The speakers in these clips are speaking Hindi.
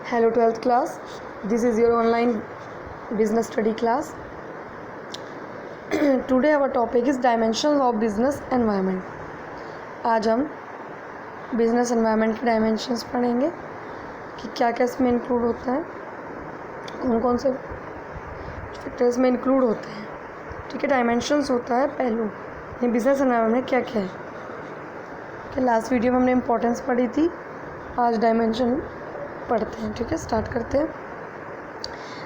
Hello 12th class, this is your online business study class. Today our topic is dimensions of business environment. आज हम बिजनेस एनवायरनमेंट के डायमेंशंस पढ़ेंगे कि क्या क्या इसमें इंक्लूड होता है, कौन कौन से फैक्टर्स में इंक्लूड होते हैं. ठीक है, डायमेंशंस होता है पहलू. ये बिजनेस एनवायरनमेंट में क्या क्या है. कि लास्ट वीडियो में हमने इम्पोर्टेंस पढ़ी थी, आज डायमेंशन पढ़ते हैं. ठीक है, स्टार्ट करते हैं.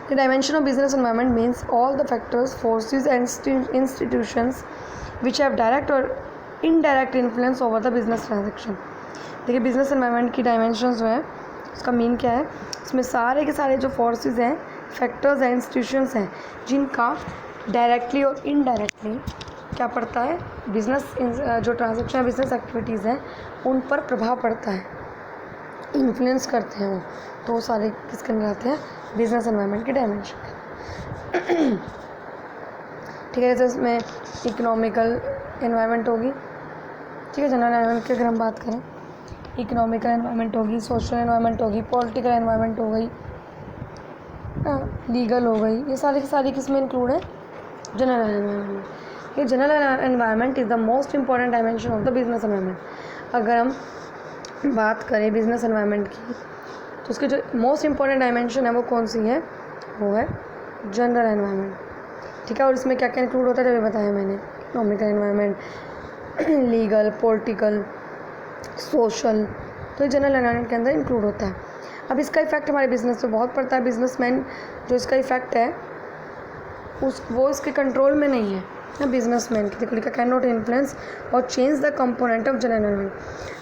The dimension of business environment means all the factors, forces and institutions which have direct or indirect influence over the business transaction. देखिए, बिजनेस एनवायरनमेंट की डायमेंशंस जो है उसका मीन क्या है. इसमें सारे के सारे जो फोर्सेस हैं, फैक्टर्स हैं, इंस्टीट्यूशंस हैं, जिनका डायरेक्टली और इनडायरेक्टली क्या पड़ता है, बिजनेस जो ट्रांजेक्शन बिजनेस एक्टिविटीज़ हैं उन पर प्रभाव पड़ता है, इन्फ्लुएंस करते हैं वो. तो सारे किसके अंदर आते हैं, बिजनेस एनवायरनमेंट के डायमेंशन. ठीक है, जैसे इसमें इकोनॉमिकल एनवायरनमेंट होगी. ठीक है, जनरल एनवायरनमेंट की अगर हम बात करें, इकोनॉमिकल एनवायरनमेंट होगी, सोशल एनवायरनमेंट होगी, पॉलिटिकल एनवायरनमेंट हो गई, लीगल हो गई. ये सारी की सारी किस में इंक्लूड है, जनरल एनवायरनमेंट. ये general environment is the most important dimension of the business environment. अगर हम बात करें बिजनेस एनवायरनमेंट की, तो उसकी जो मोस्ट इंपॉर्टेंट डायमेंशन है वो कौन सी है, वो है जनरल एनवायरनमेंट. ठीक है, और इसमें क्या क्या इंक्लूड होता है, जब बताया मैंने. Economical environment, legal, political, social, तो ये जनरल एनवायरनमेंट के अंदर इंक्लूड होता है. अब इसका इफेक्ट हमारे बिजनेस पे बहुत पड़ता है. बिजनेसमैन जो इसका इफेक्ट है वो इसके कंट्रोल में नहीं है ना. बिजनेसमैन की देखो लिखा, कैन नॉट इन्फ्लुएंस और change the component of general environment.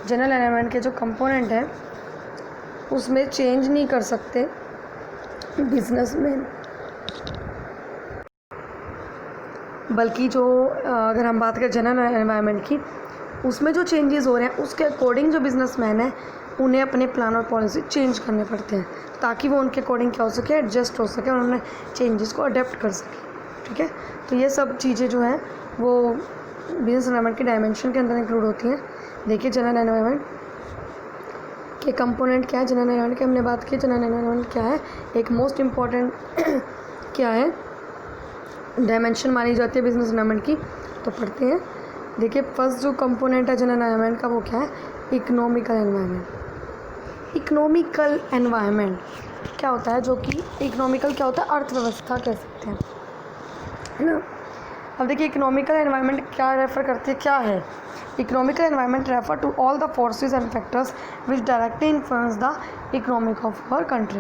General environment के जो कंपोनेंट हैं उसमें चेंज नहीं कर सकते बिजनेसमैन. बल्कि जो अगर हम बात करें जनरल एनवायरनमेंट की, उसमें जो चेंजेस हो रहे हैं उसके अकॉर्डिंग जो बिजनेसमैन है उन्हें अपने प्लान और पॉलिसी चेंज करने पड़ते हैं, ताकि वो उनके अकॉर्डिंग क्या हो सके, एडजस्ट हो सके और उन्हें चेंजेस को अडेप्ट कर सके. ठीक है, तो ये सब चीज़ें जो हैं वो बिजनेस एनवायरनमेंट के डायमेंशन के अंदर इंक्लूड होती हैं. देखिए, जनरल एनवायरनमेंट के कंपोनेंट क्या है. जनरल एनवायरनमेंट की हमने बात की. जनरल एनवायरनमेंट क्या है, एक मोस्ट इम्पॉर्टेंट क्या है डायमेंशन मानी जाती है बिजनेस एनवायरनमेंट की. तो पढ़ते हैं. देखिए, फर्स्ट जो कंपोनेंट है जनरल एनवायरनमेंट का वो क्या है, इकोनॉमिकल एनवायरनमेंट. इकोनॉमिकल एनवायरनमेंट क्या होता है, जो कि इकोनॉमिकल क्या होता है, अर्थव्यवस्था कह सकते हैं, है ना. अब देखिए, इकोनॉमिकल एनवायरनमेंट क्या रेफ़र करती है, क्या है. Economical environment refer to all the forces and factors which directly influence the economic of our country.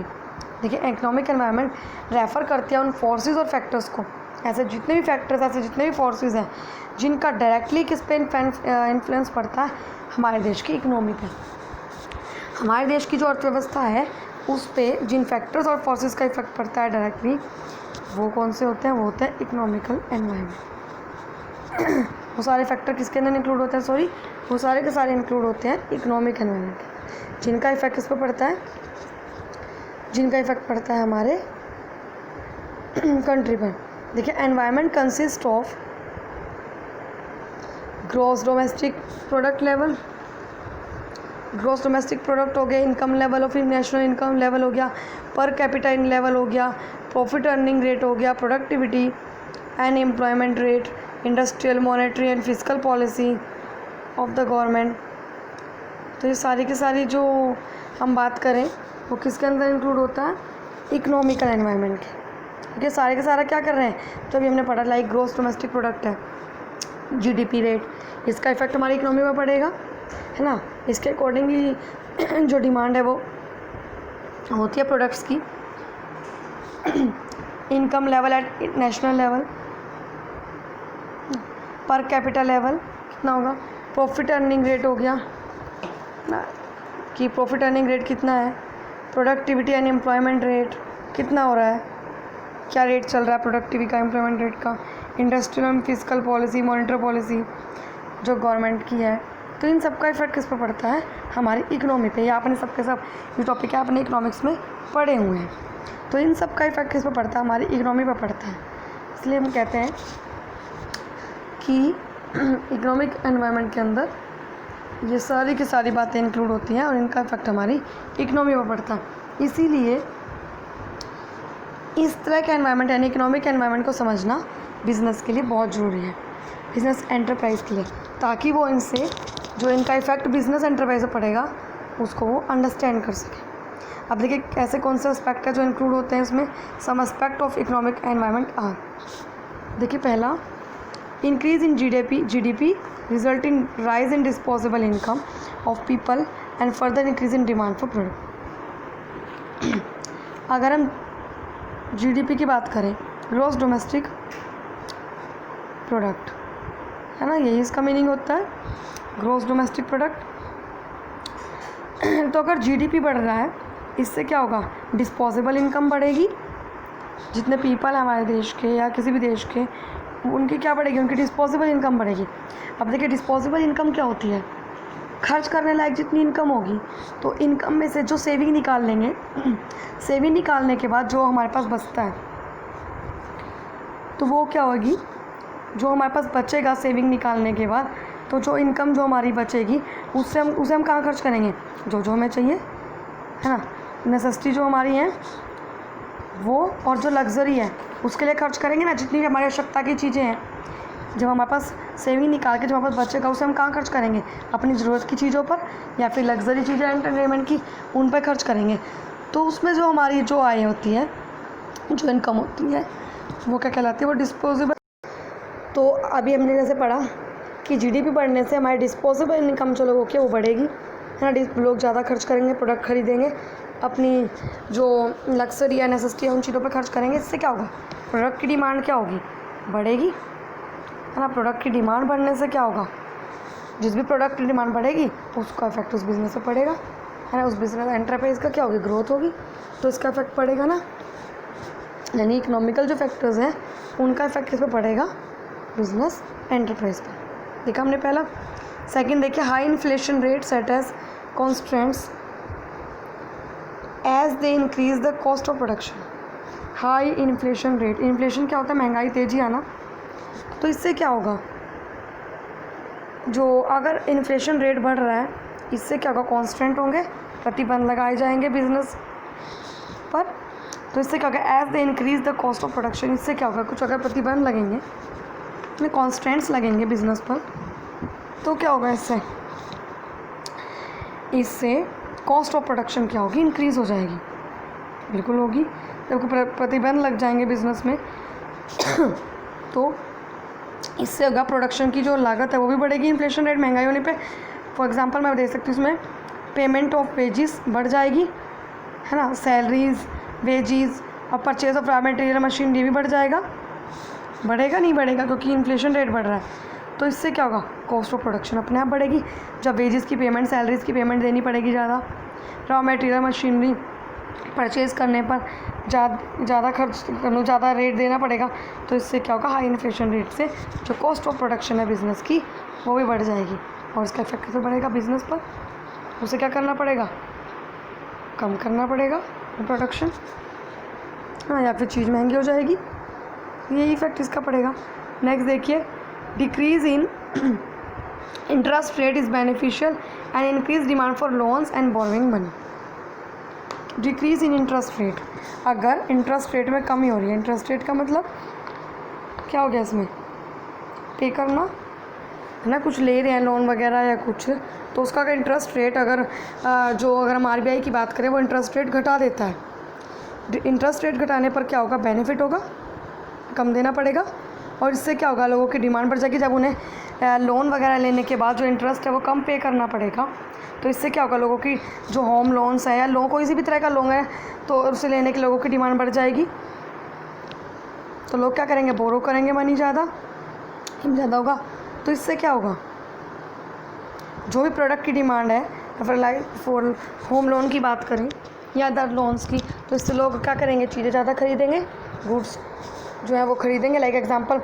देखिए, इकोनॉमिक एनवायरनमेंट रेफ़र करती है उन फोर्सेस और फैक्टर्स को, ऐसे जितने भी फैक्टर्स, ऐसे जितने भी फोर्सेस हैं जिनका डायरेक्टली किस पे इन्फ्लुएंस पड़ता है, हमारे देश की इकोनॉमी पे. हमारे देश की जो अर्थव्यवस्था है उस पे जिन फैक्टर्स और फोर्सेस का इफेक्ट पड़ता है डायरेक्टली, वो कौन से होते हैं, वो होते हैं इकोनॉमिकल एनवायरनमेंट. वो सारे फैक्टर किसके अंदर इंक्लूड होते हैं, सॉरी, वो सारे के सारे इंक्लूड होते हैं इकोनॉमिक एनवायरनमेंट, जिनका इफेक्ट किस पे पड़ता है, जिनका इफेक्ट पड़ता है हमारे कंट्री पर. देखिए, environment consist of gross domestic product level. Gross domestic product हो गया, इनकम लेवल और फिर नेशनल इनकम लेवल हो गया, पर कैपिटा लेवल हो गया, प्रॉफिट अर्निंग रेट हो गया, productivity and employment rate, industrial, monetary and physical policy of the government. तो ये सारी की सारी जो हम बात करें वो किसके अंदर इंक्लूड होता है, इकोनॉमिकल एनवायरनमेंट के. ये सारे के सारा क्या कर रहे हैं, तो अभी हमने पढ़ा, लाइक ग्रॉस डोमेस्टिक प्रोडक्ट है, जीडीपी रेट, इसका इफेक्ट हमारी इकोनॉमी में पड़ेगा, है ना. इसके अकॉर्डिंगली जो डिमांड है वो होती है प्रोडक्ट्स की. Income level at national level, per capita level कितना होगा, प्रॉफिट अर्निंग रेट हो गया ना, कि प्रॉफिट अर्निंग रेट कितना है, प्रोडक्टिविटी एंड एम्प्लॉयमेंट रेट कितना हो रहा है, क्या रेट चल रहा है प्रोडक्टिविटी का, एम्प्लॉयमेंट रेट का, industrial and physical policy, monetary policy जो गवर्नमेंट की है. तो इन सब का इफेक्ट किस पर पड़ता है, हमारी इकोनॉमी पे. या आपने सबके सब ये टॉपिक है आपने इकोनॉमिक्स में पढ़े हुए हैं. तो इन सब का इफेक्ट किस पर पड़ता है, हमारी इकोनॉमी पर पड़ता है. इसलिए हम कहते हैं कि इकोनॉमिक एनवायरनमेंट के अंदर ये सारी की सारी बातें इंक्लूड होती हैं और इनका इफेक्ट हमारी इकोनॉमी पर पड़ता है। इसीलिए इस तरह का एनवायरनमेंट यानी इकोनॉमिक एनवायरनमेंट को समझना बिज़नेस के लिए बहुत ज़रूरी है, बिज़नेस एंटरप्राइज के लिए, ताकि वो इनसे जो इनका इफेक्ट बिज़नेस एंटरप्राइज पर पड़ेगा उसको वो अंडरस्टैंड कर सके। अब देखिए ऐसे कौन से एस्पेक्ट है जो इंक्लूड होते हैं इसमें। Some aspect of economic environment are, देखिए पहला, increase in GDP result in rise in disposable income of people and further increase in demand for product. अगर हम जीडीपी की बात करें, ग्रॉस डोमेस्टिक प्रोडक्ट, है ना, यही इसका मीनिंग होता है, ग्रॉस डोमेस्टिक प्रोडक्ट। तो अगर जीडीपी बढ़ रहा है, इससे क्या होगा, डिस्पोजेबल इनकम बढ़ेगी। जितने पीपल हैं हमारे देश के या किसी भी देश के, उनकी क्या बढ़ेगी, उनकी डिस्पोजेबल इनकम बढ़ेगी। अब देखिए डिस्पोजेबल इनकम क्या होती है, खर्च करने लायक जितनी इनकम होगी, तो इनकम में से जो सेविंग निकाल लेंगे, सेविंग निकालने के बाद जो हमारे पास बचता है, तो वो क्या होगी, जो हमारे पास बचेगा सेविंग निकालने के बाद, तो जो इनकम जो हमारी बचेगी उसे हम कहाँ खर्च करेंगे, जो हमें चाहिए, है ना, नेसेसिटी जो हमारी है वो, और जो लग्जरी है उसके लिए खर्च करेंगे ना, जितनी भी हमारी आवश्यकता की चीज़ें हैं। जब हमारे पास सेविंग निकाल के जो हमारे पास बचेगा उसे हम कहाँ खर्च करेंगे, अपनी ज़रूरत की चीज़ों पर या फिर लग्जरी चीज़ें एंटरटेनमेंट की, उन पर खर्च करेंगे। तो उसमें जो हमारी जो आय होती है, जो इनकम होती है, वो क्या कहलाती है, वो डिस्पोजेबल। तो अभी हमने जैसे पढ़ा कि जीडीपी बढ़ने से हमारी डिस्पोजेबल इनकम जो लोगों की वो बढ़ेगी, है ना, लोग ज़्यादा खर्च करेंगे, प्रोडक्ट खरीदेंगे, अपनी जो लग्जरी या नेसेसिटी है उन चीज़ों पे खर्च करेंगे। इससे क्या होगा, प्रोडक्ट की डिमांड क्या होगी, बढ़ेगी, है ना। प्रोडक्ट की डिमांड बढ़ने से क्या होगा, जिस भी प्रोडक्ट की डिमांड बढ़ेगी उसका इफेक्ट उस बिज़नेस पे पड़ेगा, है ना, उस बिज़नेस एंटरप्राइज का क्या होगी, ग्रोथ होगी, तो इसका इफेक्ट पड़ेगा ना। यानी इकोनॉमिकल जो फैक्टर्स हैं उनका इफेक्ट किस पे पड़ेगा, बिज़नेस एंटरप्राइज पर। देखा हमने पहला। सेकंड देखिए, high inflation rate set as constants as they increase the cost of production. High inflation rate, inflation क्या होता है, महंगाई, तेज़ी आना। तो इससे क्या होगा, जो अगर इन्फ्लेशन रेट बढ़ रहा है, इससे क्या होगा, कॉन्स्टेंट होंगे, प्रतिबंध लगाए जाएंगे बिजनेस पर। तो इससे क्या होगा, as they increase the cost of production, इससे क्या होगा, कुछ अगर प्रतिबंध लगेंगे, कॉन्स्टेंट्स लगेंगे बिजनेस पर, तो क्या होगा, इससे कॉस्ट ऑफ प्रोडक्शन क्या होगी, इंक्रीज़ हो जाएगी, बिल्कुल होगी। जब प्रतिबंध लग जाएंगे बिजनेस में तो इससे होगा प्रोडक्शन की जो लागत है वो भी बढ़ेगी, इन्फ्लेशन रेट, महंगाई होने पे। फॉर एग्जांपल मैं दे सकती हूँ इसमें, पेमेंट ऑफ वेजेस बढ़ जाएगी, है ना, सैलरीज, वेजेस और purchase of raw material, machinery भी बढ़ जाएगा। बढ़ेगा नहीं बढ़ेगा, क्योंकि इन्फ्लेशन रेट बढ़ रहा है। तो इससे क्या होगा, कॉस्ट ऑफ प्रोडक्शन अपने आप बढ़ेगी। जब वेजेस की पेमेंट, सैलरीज की पेमेंट देनी पड़ेगी ज़्यादा, रॉ मटेरियल, मशीनरी परचेज़ करने पर ज़्यादा खर्च, ज़्यादा रेट देना पड़ेगा। तो इससे क्या होगा, हाई इन्फ्लेशन रेट से जो कॉस्ट ऑफ प्रोडक्शन है बिज़नेस की वो भी बढ़ जाएगी, और इसका इफेक्ट कैसे बढ़ेगा बिज़नेस पर, उसे क्या करना पड़ेगा, कम करना पड़ेगा प्रोडक्शन, हाँ, या फिर चीज़ महंगी हो जाएगी, यही इफेक्ट इसका पड़ेगा। नेक्स्ट देखिए, decrease in interest rate is beneficial and increase demand for loans and borrowing money. Decrease in interest rate, अगर इंटरेस्ट रेट में कमी हो रही है, इंटरेस्ट रेट का मतलब क्या हो गया, इसमें पे करना, है ना, कुछ ले रहे हैं लोन वगैरह या कुछ, तो उसका अगर इंटरेस्ट रेट अगर हम RBI की बात करें, वो इंटरेस्ट रेट घटा देता है। इंटरेस्ट रेट घटाने पर क्या होगा, बेनिफिट होगा, कम देना पड़ेगा, और इससे क्या होगा, लोगों की डिमांड बढ़ जाएगी। जब उन्हें लोन वगैरह लेने के बाद जो इंटरेस्ट है वो कम पे करना पड़ेगा, तो इससे क्या होगा, लोगों की जो होम लोन्स है या कोई सी भी तरह का लोन है, तो उसे लेने के लोगों की डिमांड बढ़ जाएगी। तो लोग क्या करेंगे, बोरो करेंगे, मनी ज़्यादा होगा। तो इससे क्या होगा, जो भी प्रोडक्ट की डिमांड है, फिर लाइक फॉर होम लोन की बात करें या अदर लोन्स की, तो इससे लोग क्या करेंगे, चीज़ें ज़्यादा खरीदेंगे, गुड्स जो है वो खरीदेंगे। लाइक एग्जांपल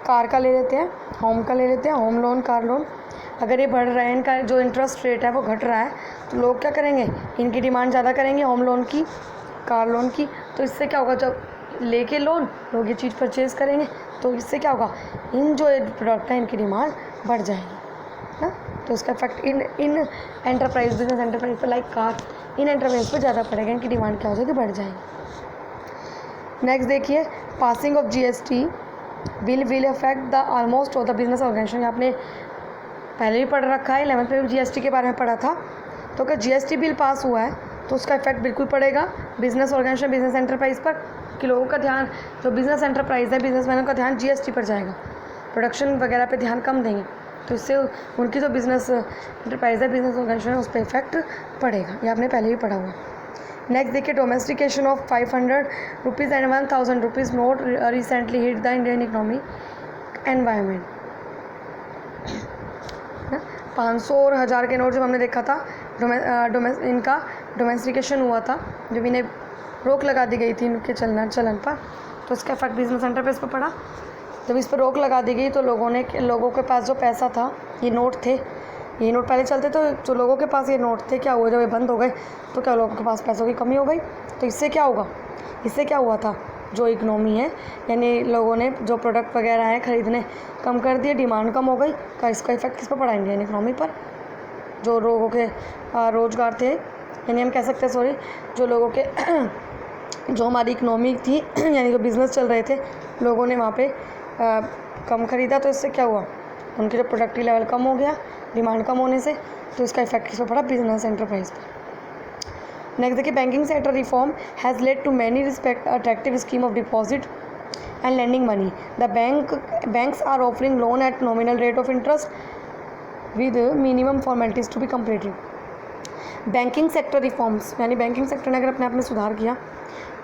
कार का ले लेते हैं, होम का ले लेते हैं, होम लोन, कार लोन। अगर ये बढ़ रहा है, इनका जो इंटरेस्ट रेट है वो घट रहा है, तो लोग क्या करेंगे, इनकी डिमांड ज़्यादा करेंगे, होम लोन की, कार लोन की। तो इससे क्या होगा, जब लेके लोन लोग ये चीज़ परचेज़ करेंगे, तो इससे क्या होगा, इन जो प्रोडक्ट है इनकी डिमांड बढ़ जाएगी, ना। तो इसका effect in enterprise business enterprise पर लाइक कार इन एंटरप्राइज पर ज़्यादा पड़ेगा, इनकी डिमांड क्या हो जाएगी, बढ़ जाएगी। नेक्स्ट देखिए passing of GST will affect the almost of the business organisation. आपने पहले भी पढ़ रखा है, 11th में भी GST के बारे में पढ़ा था। तो अगर GST बिल पास हुआ है तो उसका इफेक्ट बिल्कुल पड़ेगा बिजनेस ऑर्गेनाइजेशन बिजनेस एंटरप्राइज पर, कि लोगों का ध्यान जो बिजनेस एंटरप्राइज है बिजनेसमैनों का ध्यान GST पर जाएगा, प्रोडक्शन वगैरह पे ध्यान कम देंगे, तो इससे उनकी जो बिजनेस एंटरप्राइज है बिजनेस ऑर्गेनाइजेशन है उस पर इफेक्ट पड़ेगा। ये आपने पहले भी पढ़ा हुआ है। नेक्स्ट देखिए domestication of 500 rupees and 1000 rupees note recently hit the Indian economy environment. 500 और 1000 के नोट जब हमने देखा था इनका डोमेस्टिकेशन हुआ था, जब इन्हें रोक लगा दी गई थी इनके चलन पर, तो इसका इफेक्ट बिजनेस एंटरप्राइज पर पड़ा। जब इस पर रोक लगा दी गई तो लोगों के पास जो पैसा था, ये नोट थे, ये नोट पहले चलते तो जो लोगों के पास ये नोट थे, क्या हुआ जब ये बंद हो गए तो क्या लोगों के पास पैसों की कमी हो गई। तो इससे क्या होगा, इससे क्या हुआ था, जो इकनॉमी है यानी लोगों ने जो प्रोडक्ट वगैरह हैं खरीदने कम कर दिए, डिमांड कम हो गई, का इसका इफेक्ट किस पर पड़ा, इंडियन इकनॉमी पर। जो लोगों के रोज़गार थे, यानी हम कह सकते हैं सॉरी, जो लोगों के जो हमारी इकनॉमी थी यानी जो बिज़नेस चल रहे थे, लोगों ने वहाँ पे कम ख़रीदा, तो इससे क्या हुआ, उनकी जो प्रोडक्टिव लेवल कम हो गया डिमांड कम होने से, तो इसका इफेक्ट किस पर पड़ा, बिजनेस एंटरप्राइज पर। नेक्स्ट देखिए banking sector reform has led to many respect attractive scheme of deposit and lending money. The banks are offering loan at nominal rate of interest with minimum formalities to be completed. Banking sector reforms यानी बैंकिंग सेक्टर ने अगर अपने आप में सुधार किया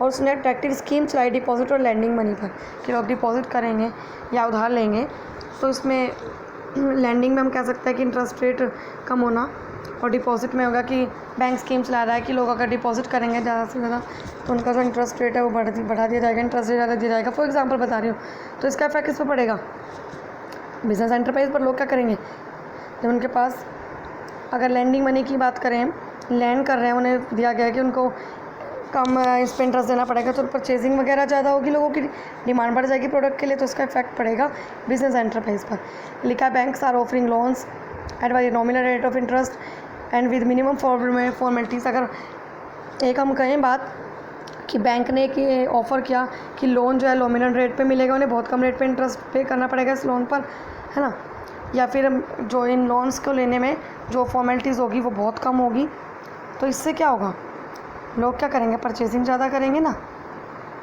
और उसने अट्रैक्टिव स्कीम चलाई डिपॉजिट और लैंडिंग मनी पर, कि लोग डिपॉजिट करेंगे या उधार लेंगे तो इसमें लैंडिंग में हम कह सकते हैं कि इंटरेस्ट रेट कम होना, और डिपॉजिट में होगा कि बैंक स्कीम चला रहा है कि लोग अगर डिपॉजिट करेंगे ज़्यादा से ज़्यादा तो उनका जो इंटरेस्ट रेट है वो बढ़ा दिया जाएगा, इंटरेस्ट रेट ज़्यादा दिया जाएगा। फॉर एग्जांपल बता रही हूँ, तो इसका इफेक्ट किस पर पड़ेगा, बिजनेस एंटरप्राइज पर। लोग क्या करेंगे, जब उनके पास अगर लैंडिंग मनी की बात करें, लैंड कर रहे हैं, उन्हें दिया गया है कि उनको कम इस पर इंटरेस्ट देना पड़ेगा, तो परचेजिंग वगैरह ज़्यादा होगी, लोगों की डिमांड बढ़ जाएगी प्रोडक्ट के लिए, तो इसका इफेक्ट पड़ेगा बिजनेस एंटरप्राइज पर। लिखा banks are offering loans at very nominal rate of interest and with minimum formalities. अगर एक हम कहें बात कि बैंक ने कि ऑफ़र किया कि लोन जो है नॉमिनल रेट पे मिलेगा, उन्हें बहुत कम रेट पे इंटरेस्ट पे करना पड़ेगा इस लोन पर, है ना, या फिर जो इन लोन्स को लेने में जो फॉर्मेलिटीज़ होगी वो बहुत कम होगी, तो इससे क्या होगा, लोग क्या करेंगे, परचेजिंग ज़्यादा करेंगे ना,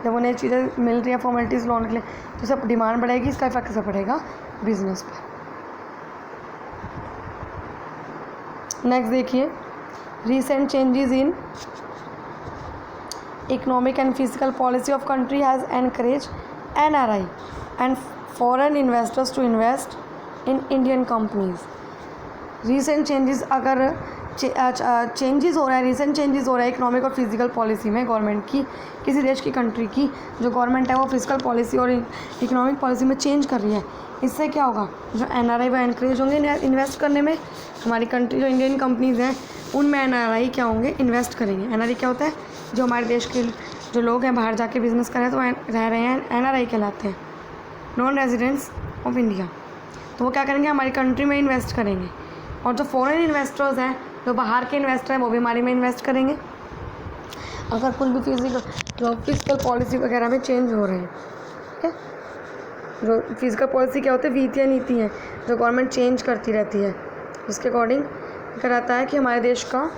जब उन्हें चीज़ें मिल रही हैं फॉर्मेलिटीज़ लोन के लिए, तो सब डिमांड बढ़ेगी, इसका इफेक्ट कैसे पड़ेगा, बिजनेस पर। नेक्स्ट देखिए recent changes in economic and fiscal policy of country has encouraged NRI and foreign investors to invest in Indian companies. recent changes अगर चेंजेस हो रहा है, रिसेंट चेंजेस हो रहा है इकोनॉमिक और फिजिकल पॉलिसी में गवर्नमेंट की, किसी देश की कंट्री की जो गवर्नमेंट है वो फिजिकल पॉलिसी और इकोनॉमिक पॉलिसी में चेंज कर रही है, इससे क्या होगा, जो NRI वो एनकरेज होंगे इन्वेस्ट करने में। हमारी कंट्री जो इंडियन कंपनीज़ हैं उनमें NRI क्या होंगे, इन्वेस्ट करेंगे। NRI क्या होता है, जो हमारे देश के जो लोग हैं बाहर जाके बिज़नेस कर रहे हैं तो रह रहे हैं, NRI कहलाते हैं, नॉन रेजिडेंट्स ऑफ इंडिया। तो वो क्या करेंगे, हमारी कंट्री में इन्वेस्ट करेंगे, और जो फॉरेन इन्वेस्टर्स हैं, जो बाहर के इन्वेस्टर हैं, वो भी हमारे में इन्वेस्ट करेंगे। अगर कुछ भी फिजिकल पॉलिसी वगैरह में चेंज हो रहे हैं, ठीक है, जो फिजिकल पॉलिसी क्या होती है, वित्तीय नीति है जो गवर्नमेंट चेंज करती रहती है, उसके अकॉर्डिंग कराता है कि हमारे देश का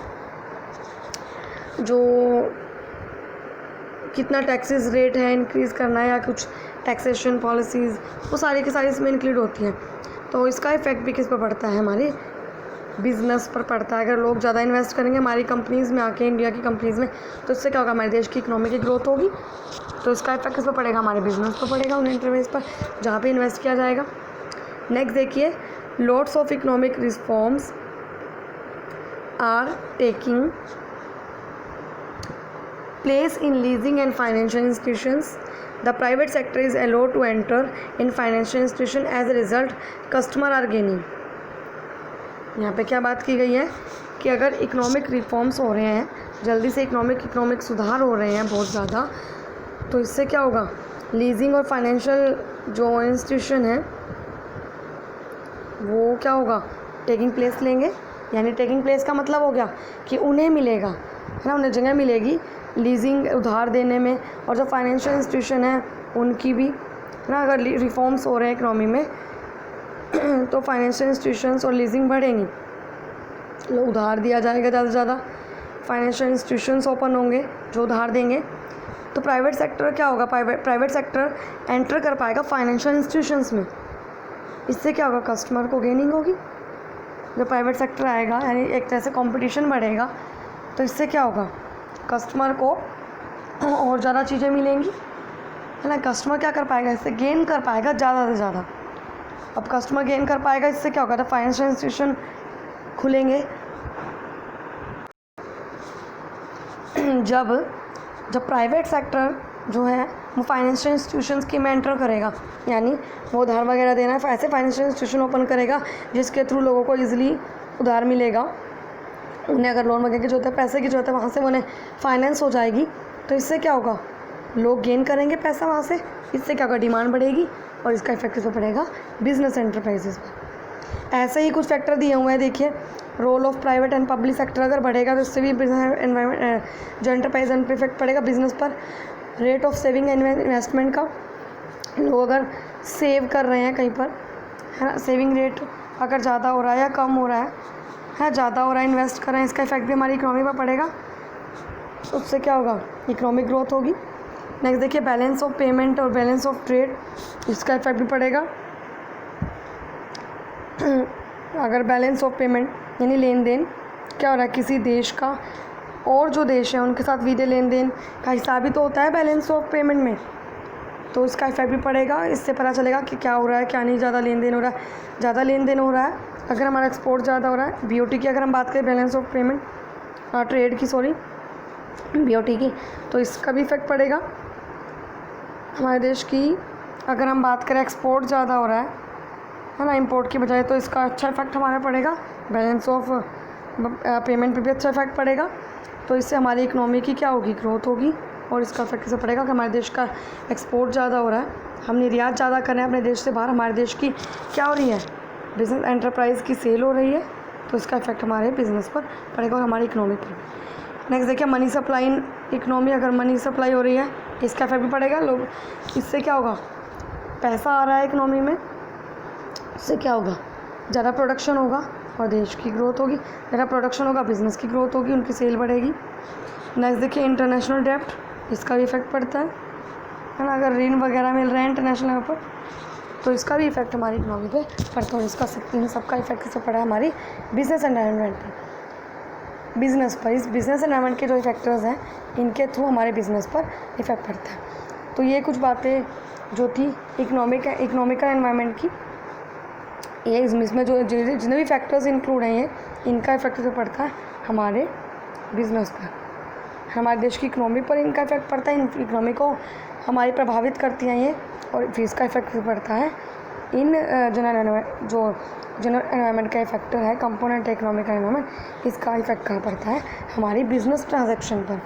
जो कितना टैक्सेस रेट है इंक्रीज़ करना है, या कुछ टैक्सेशन पॉलिसीज़, वो सारी की सारी इसमें इंक्लूड होती हैं। तो इसका इफ़ेक्ट भी किस पर पड़ता है, हमारे बिज़नेस पर पड़ता है। अगर लोग ज़्यादा इन्वेस्ट करेंगे हमारी कंपनीज़ में आके, इंडिया की कंपनीज़ में, तो इससे क्या होगा, हमारे देश की इकोनॉमी की ग्रोथ होगी, तो इसका इफेक्ट किस पर पड़ेगा, हमारे बिजनेस पर पड़ेगा, उन एंटरप्राइज पर जहाँ पे इन्वेस्ट किया जाएगा। नेक्स्ट देखिए lots of economic reforms are taking place in leasing and financial institutions. The private sector is allowed to enter in financial institution, as a result customer are gaining. यहाँ पे क्या बात की गई है कि अगर इकोनॉमिक रिफॉर्म्स हो रहे हैं, जल्दी से इकोनॉमिक सुधार हो रहे हैं बहुत ज़्यादा, तो इससे क्या होगा, लीजिंग और फाइनेंशियल जो इंस्टीट्यूशन है वो क्या होगा, टेकिंग प्लेस लेंगे, यानी टेकिंग प्लेस का मतलब हो गया कि उन्हें मिलेगा, है ना, उन्हें जगह मिलेगी लीजिंग उधार देने में। और जो फाइनेंशियल इंस्टीट्यूशन है उनकी भी, है ना, अगर रिफॉर्म्स हो रहे हैं इकोनॉमी में तो फाइनेंशियल इंस्टीट्यूशंस और लीजिंग बढ़ेंगी, लोग उधार दिया जाएगा ज़्यादा से ज़्यादा, फाइनेंशियल इंस्टीट्यूशंस ओपन होंगे जो उधार देंगे। तो प्राइवेट सेक्टर क्या होगा, प्राइवेट सेक्टर एंटर कर पाएगा फाइनेंशियल इंस्टीट्यूशंस में। इससे क्या होगा, कस्टमर को गेनिंग होगी। जब प्राइवेट सेक्टर आएगा यानी एक तरह से कंपटीशन बढ़ेगा, तो इससे क्या होगा, कस्टमर को और ज़्यादा चीज़ें मिलेंगी, है ना। कस्टमर क्या कर पाएगा, इससे गेन कर पाएगा ज़्यादा से ज़्यादा। अब कस्टमर गेन कर पाएगा, इससे क्या होगा, तो फाइनेंशियल इंस्टीट्यूशन खुलेंगे। जब प्राइवेट सेक्टर जो है वो फाइनेंशियल इंस्टीट्यूशंस की में एंटर करेगा, यानी वो उधार वगैरह देना है, ऐसे फाइनेंशियल इंस्टीट्यूशन ओपन करेगा जिसके थ्रू लोगों को इजीली उधार मिलेगा। उन्हें अगर लोन वगैरह की जरूरत है, पैसे की जरूरत है, वहाँ से उन्हें फाइनेंस हो जाएगी। तो इससे क्या होगा, लोग गेन करेंगे पैसा वहाँ से, इससे क्या होगा, डिमांड बढ़ेगी और इसका इफेक्ट तो पड़ेगा बिजनेस एंटरप्राइजेस पर। ऐसे ही कुछ फैक्टर दिए हुए हैं, देखिए role of private and public sector अगर बढ़ेगा तो इससे भी बिजनेस एनवायरमेंट जो एंटरप्राइज पर इफेक्ट पड़ेगा बिजनेस पर। Rate of saving and investment का, लोग अगर सेव कर रहे हैं कहीं पर, है ना, सेविंग रेट अगर ज़्यादा हो रहा है या कम हो रहा है ज़्यादा हो रहा है, इन्वेस्ट कर रहे हैं, इसका इफेक्ट भी हमारी इकोनॉमी पर पड़ेगा। उससे क्या होगा, इकोनॉमिक ग्रोथ होगी। नेक्स्ट देखिए बैलेंस ऑफ पेमेंट और बैलेंस ऑफ ट्रेड, इसका इफेक्ट भी पड़ेगा। अगर बैलेंस ऑफ पेमेंट यानी लेन देन क्या हो रहा है, किसी देश का और जो देश है उनके साथ वित्तीय लेन देन का हिसाब ही तो होता है बैलेंस ऑफ पेमेंट में, तो इसका इफेक्ट भी पड़ेगा। इससे पता चलेगा कि क्या हो रहा है, क्या नहीं, ज़्यादा लेन देन हो रहा है, ज़्यादा लेन देन हो रहा है अगर हमारा एक्सपोर्ट ज़्यादा हो रहा है। बीओटी की अगर हम बात करें, बैलेंस ऑफ पेमेंट ट्रेड की, सॉरी बीओटी की, तो इसका भी इफेक्ट पड़ेगा हमारे देश की। अगर हम बात करें एक्सपोर्ट ज़्यादा हो रहा है ना इंपोर्ट की बजाय, तो इसका अच्छा इफेक्ट हमारा पड़ेगा, बैलेंस ऑफ पेमेंट पे भी अच्छा इफेक्ट पड़ेगा। तो इससे हमारी इकोनॉमी की क्या होगी, ग्रोथ होगी। और इसका इफेक्ट कैसे पड़ेगा कि हमारे देश का एक्सपोर्ट ज़्यादा हो रहा है, हम निर्यात ज़्यादा कर रहे हैं अपने देश से बाहर, हमारे देश की क्या हो रही है, बिजनेस एंटरप्राइज की सेल हो रही है, तो इसका इफेक्ट हमारे बिजनेस पर पड़ेगा और हमारी इकोनॉमी पर। नेक्स्ट देखिए मनी सप्लाई इन इकोनॉमी, अगर मनी सप्लाई हो रही है इसका इफेक्ट भी पड़ेगा। लोग, इससे क्या होगा, पैसा आ रहा है इकोनॉमी में, इससे क्या होगा, ज़्यादा प्रोडक्शन होगा और देश की ग्रोथ होगी। ज़्यादा प्रोडक्शन होगा, बिज़नेस की ग्रोथ होगी, उनकी सेल बढ़ेगी। नेक्स्ट देखिए इंटरनेशनल डेब्ट, इसका भी इफेक्ट पड़ता है ना, अगर ऋण वगैरह मिल रहे हैं इंटरनेशनल लेवल पर, तो इसका भी इफेक्ट हमारी इकोनॉमी पे पड़ता है। इसका इन सबका इफेक्ट किससे पड़ा है, हमारी बिजनेस एनवायरनमेंट पर, बिजनेस पर। इस बिजनेस एनवायरनमेंट के जो फैक्टर्स हैं इनके थ्रू हमारे बिजनेस पर इफेक्ट पड़ता है। तो ये कुछ बातें जो थी इकोनॉमिकल एनवायरनमेंट की, ये इसमें जो जितने भी फैक्टर्स इंक्लूड हैं ये, इनका इफेक्ट जो पड़ता है हमारे बिजनेस पर, हमारे देश की इकोनॉमी पर इनका इफेक्ट पड़ता है। इन इकोनॉमी को हमारी प्रभावित करती हैं ये, और फिर इसका इफेक्ट भी पड़ता है इन जनरल एनवायरनमेंट का फैक्टर है, कंपोनेंट इकोनॉमिक एनवायरनमेंट, इसका इफेक्ट कहाँ पड़ता है, हमारी बिजनेस ट्रांजैक्शन पर।